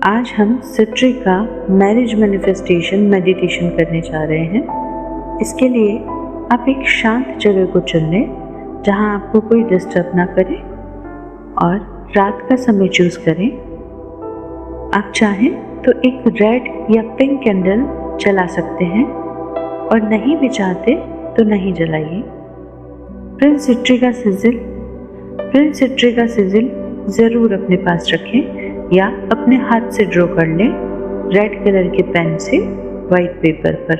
आज हम सिट्री का मैरिज मैनिफेस्टेशन मेडिटेशन करने जा रहे हैं। इसके लिए आप एक शांत जगह को चुन लें जहां आपको कोई डिस्टर्ब ना करे और रात का समय चूज करें। आप चाहें तो एक रेड या पिंक कैंडल जला सकते हैं और नहीं भी चाहते तो नहीं जलाइए। प्रिंस सिट्री का सिजिल ज़रूर अपने पास रखें या अपने हाथ से ड्रॉ कर लें रेड कलर के पेन से वाइट पेपर पर।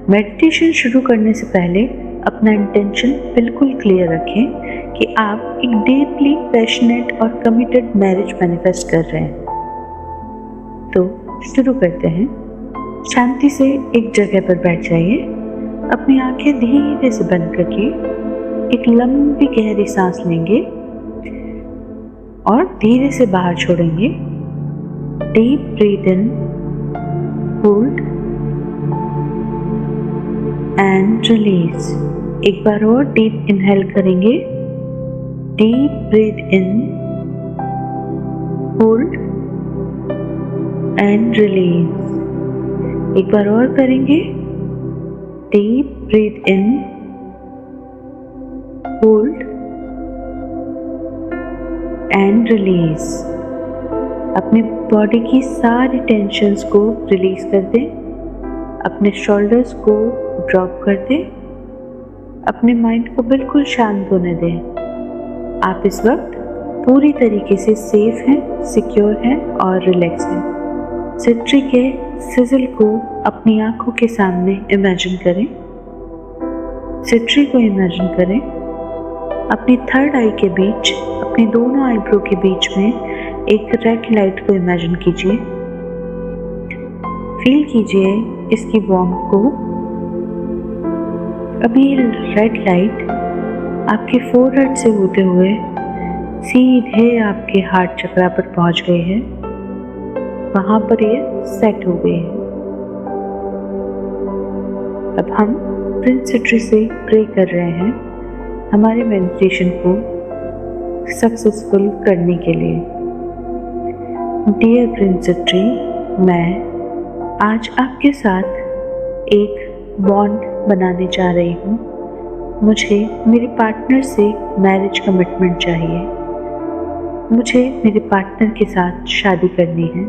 मेडिटेशन शुरू करने से पहले अपना इंटेंशन बिल्कुल क्लियर रखें कि आप एक डीपली पैशनेट और कमिटेड मैरिज मैनिफेस्ट कर रहे हैं। तो शुरू करते हैं। शांति से एक जगह पर बैठ जाइए। अपनी आंखें धीरे से बंद करके एक लंबी गहरी सांस लेंगे और धीरे से बाहर छोड़ेंगे। Deep breath in, hold and release. एक बार और डीप इनहेल करेंगे। Deep breath in, hold and release. एक बार और करेंगे। Deep breath in, hold and release. अपनी बॉडी की सारी टेंशन्स को रिलीज कर दें। अपने शोल्डर्स को ड्रॉप कर दें। अपने माइंड को बिल्कुल शांत होने दें। आप इस वक्त पूरी तरीके से सेफ हैं, सिक्योर हैं और रिलैक्स हैं। सिट्री के सिजिल को अपनी आंखों के सामने इमेजिन करें। सिट्री को इमेजिन करें। अपनी थर्ड आई के बीच, अपने दोनों आईब्रो के बीच में एक रेड लाइट को इमेजिन कीजिए। फील कीजिए इसकी वार्मथ को। अभी रेड लाइट आपके फोरहेड से होते हुए सीधे आपके हार्ट चक्रा पर पहुंच गई है। वहां पर ये सेट हो गई है। अब हम प्रिंस सिट्री से प्रे कर रहे हैं हमारे मेडिटेशन को सक्सेसफुल करने के लिए। डियर प्रिंस सिट्री, मैं आज आपके साथ एक बॉन्ड बनाने जा रही हूँ। मुझे मेरे पार्टनर से मैरिज कमिटमेंट चाहिए। मुझे मेरे पार्टनर के साथ शादी करनी है।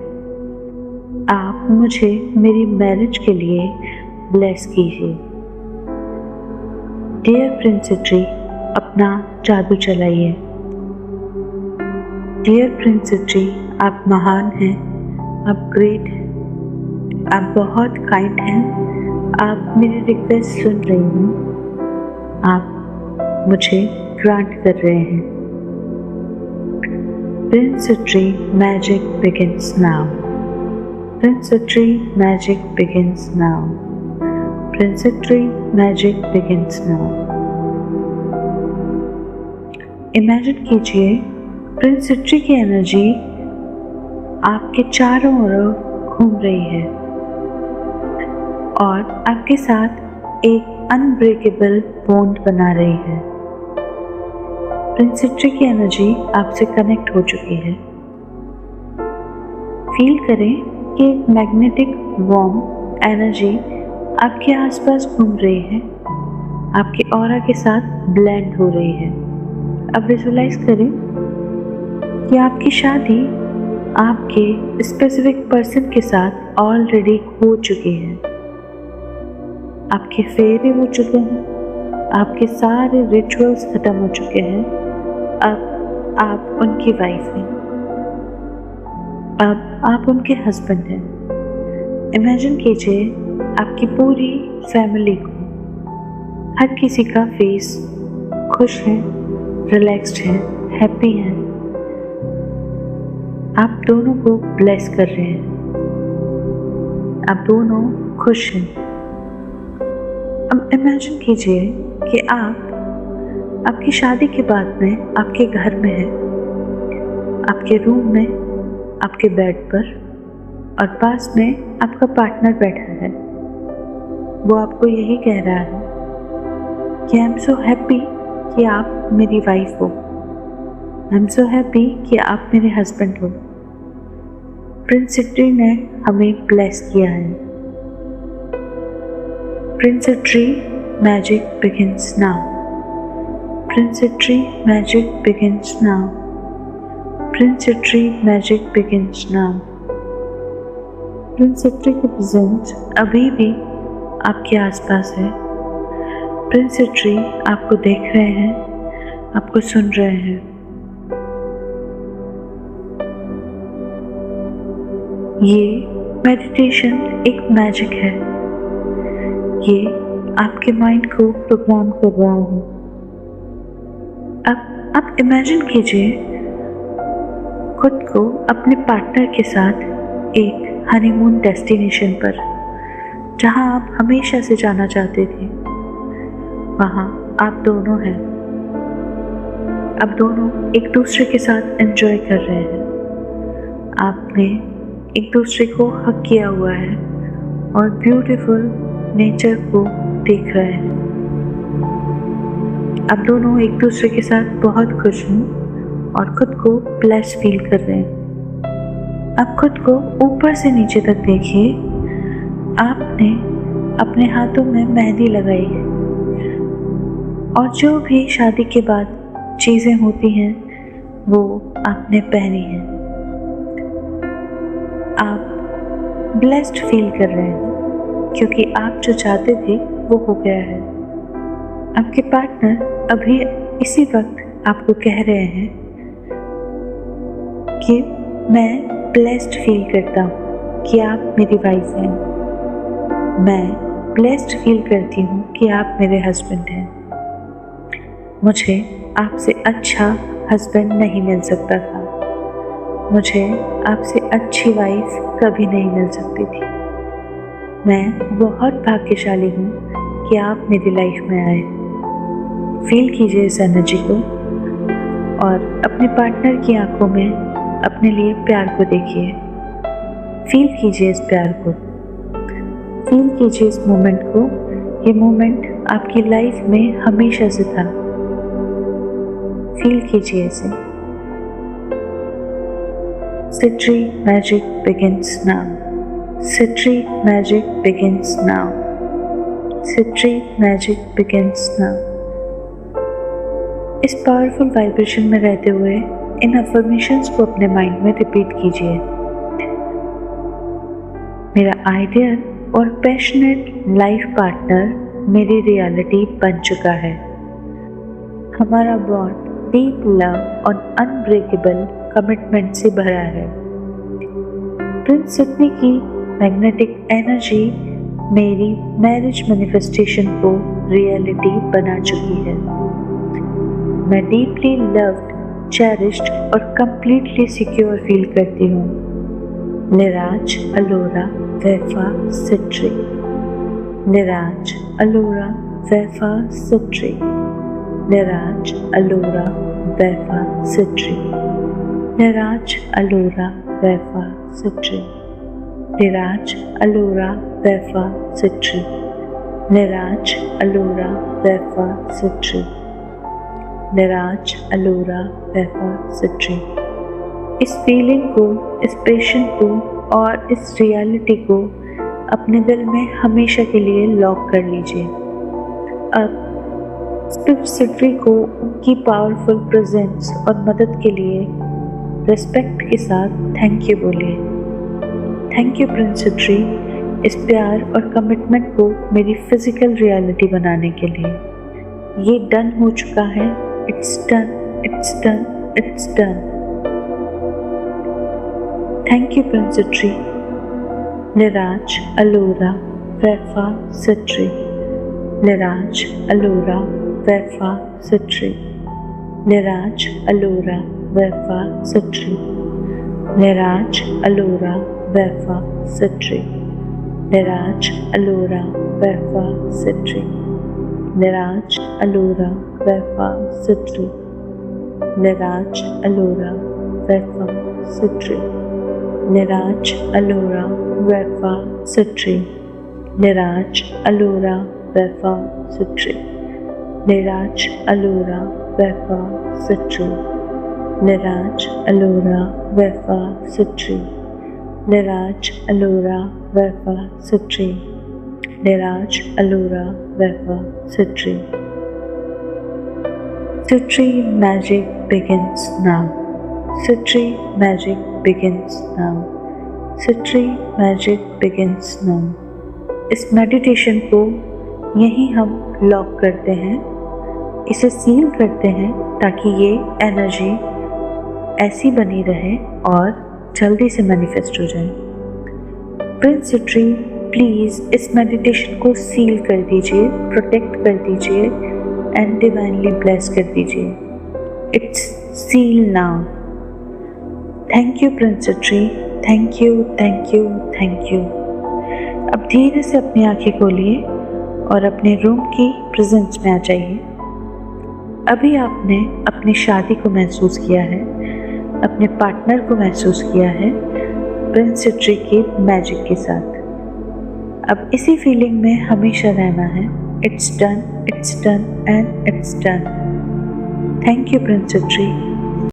आप मुझे मेरी मैरिज के लिए ब्लेस कीजिए। डियर प्रिंस सिट्री, अपना जादू चलाइए। डियर प्रिंस सिट्री, आप महान हैं, आप ग्रेट हैं, आप बहुत काइंड हैं। आप मेरी रिक्वेस्ट सुन रही हैं। आप मुझे ग्रांट कर रहे हैं। Prince Sitri, magic begins now. Prince Sitri, magic begins now. Prince Sitri, magic begins now. Imagine कीजिए प्रिंस सिट्री की एनर्जी आपके चारों ओर घूम रही है और आपके साथ एक अनब्रेकेबल बॉन्ड बना रही है। प्रिंस सिट्री की एनर्जी आपसे कनेक्ट हो चुकी है। फील करें कि एक मैग्नेटिक वार्म एनर्जी आपके आसपास घूम रही है, आपके ऑरा के साथ ब्लेंड हो रही है। अब विजुलाइज करें कि आपकी शादी आपके स्पेसिफिक पर्सन के साथ ऑलरेडी हो चुकी है। आपके फेरे हो चुके हैं, आपके सारे रिचुअल्स खत्म हो चुके हैं। अब आप उनकी वाइफ हैं। अब आप उनके हस्बैंड हैं। इमेजिन कीजिए आपकी पूरी फैमिली को, हर किसी का फेस खुश है, रिलैक्स्ड हैं, हैप्पी हैं। आप दोनों को ब्लेस कर रहे हैं। आप दोनों खुश हैं। अब इमेजिन कीजिए कि आप आपकी शादी के बाद में आपके घर में हैं, आपके रूम में, आपके बेड पर, और पास में आपका पार्टनर बैठा है। वो आपको यही कह रहा है कि आई एम सो हैप्पी कि आप मेरी वाइफ हो। आई एम सो हैप्पी कि आप मेरे हस्बैंड हो। प्रिंस सिट्री ने हमें ब्लेस किया है। Prince Sitri magic begins now. Prince Sitri magic begins now. Prince Sitri magic begins now. Prince Sitri की प्रेजेंस अभी भी आपके आसपास है। प्रिंस सिट्री आपको देख रहे हैं, आपको सुन रहे हैं। ये मेडिटेशन एक मैजिक है। ये आपके माइंड को प्रोग्राम कर रहा है। अब आप इमेजिन कीजिए खुद को अपने पार्टनर के साथ एक हनीमून डेस्टिनेशन पर, जहां आप हमेशा से जाना चाहते थे। वहां आप दोनों हैं। आप दोनों एक दूसरे के साथ एंजॉय कर रहे हैं। आपने एक दूसरे को हक किया हुआ है और ब्यूटीफुल नेचर को देख रहे हैं। आप दोनों एक दूसरे के साथ बहुत खुश हैं और खुद को ब्लेस फील कर रहे हैं। आप खुद को ऊपर से नीचे तक देखिए। आपने अपने हाथों में मेहंदी लगाई है और जो भी शादी के बाद चीज़ें होती हैं वो आपने पहनी है। आप ब्लेस्ड फील कर रहे हैं क्योंकि आप जो चाहते थे वो हो गया है। आपके पार्टनर अभी इसी वक्त आपको कह रहे हैं कि मैं ब्लेस्ड फील करता हूँ कि आप मेरी वाइफ हैं। मैं ब्लेस्ड फील करती हूँ कि आप मेरे हस्बैंड हैं। मुझे आपसे अच्छा हस्बैंड नहीं मिल सकता था। मुझे आपसे अच्छी वाइफ कभी नहीं मिल सकती थी। मैं बहुत भाग्यशाली हूँ कि आप मेरी लाइफ में आए। फील कीजिए इस एनर्जी को और अपने पार्टनर की आंखों में अपने लिए प्यार को देखिए। फील कीजिए इस प्यार को। फील कीजिए इस मोमेंट को। ये मोमेंट आपकी लाइफ में हमेशा से था। फील कीजिए इसे। Sitri magic begins now. Sitri magic begins now. Sitri magic begins now. इस पावरफुल वाइब्रेशन में रहते हुए इन अफर्मेशंस को अपने माइंड में रिपीट कीजिए। मेरा आइडियल और पैशनेट लाइफ पार्टनर मेरी रियलिटी बन चुका है। हमारा बॉन्ड डीप लव और अनब्रेकेबल कमिटमेंट से भरा है। प्रिंस सिडनी की मैग्नेटिक एनर्जी मेरी मैरिज मैनिफेस्टेशन को रियलिटी बना चुकी है। मैं डीपली लव्ड, चेरिश्ड और कंप्लीटली सिक्योर फील करती हूँ। लिराज अलोरा वैफा सिट्री। लिराज अलोरा वैफा सिट्री। लिराज अलोरा वैफा सिट्री। लिराज अलोरा वैफा सिट्री। लिराज अलोरा वैफा सिट्री। लिराज अलोरा वैफा सिट्री। लिराज अलोरा वैफा सिट्री। इस फीलिंग को, इस पैशन को और इस रियलिटी को अपने दिल में हमेशा के लिए लॉक कर लीजिए। अब स्पिरिट सिट्री को उनकी पावरफुल प्रेजेंस और मदद के लिए रिस्पेक्ट के साथ थैंक यू बोलिए। थैंक यू प्रिंस सिट्री, इस प्यार और कमिटमेंट को मेरी फिजिकल रियलिटी बनाने के लिए। ये डन हो चुका है। It's done, it's done, it's done. Thank you prince Sitri. लिराज अलोरा वैफा सिट्री। लिराज अलोरा वैफा सिट्री। लिराज अलोरा वैफा सिट्री। लिराज अलोरा वैफा सिट्री। लिराज अलोरा वैफा सिट्री। लिराज अलोरा वैफा सिट्री। लिराज अलोरा वैफा सिट्री। लिराज अलोरा वैफा सिट्री। लिराज अलोरा वैफा सिट्री। लिराज अलोरा वैफा सिट्री। लिराज अलोरा वैफा Sitri. Liraj, Allura, Verfa, Sutri. Liraj, Allura, Verfa, Sutri. Sutri magic begins now. Sutri magic begins now. Sutri magic begins now. इस मेडिटेशन को यहीं हम लॉक करते हैं, इसे सील करते हैं ताकि ये एनर्जी ऐसी बनी रहे और जल्दी से मैनिफेस्ट हो जाए। प्रिंस सिट्री, प्लीज़ इस मेडिटेशन को सील कर दीजिए, प्रोटेक्ट कर दीजिए एंड डिवाइनली ब्लेस कर दीजिए। It's seal now. Thank you prince Sitri, thank you, thank you, thank you. अब धीरे से अपनी आंखें खोलिए और अपने रूम की प्रेजेंस में आ जाइए। अभी आपने अपनी शादी को महसूस किया है, अपने पार्टनर को महसूस किया है प्रिंस सिट्री की मैजिक के साथ। अब इसी फीलिंग में हमेशा रहना है। It's done, it's done and it's done. Thank you prince सिट्री।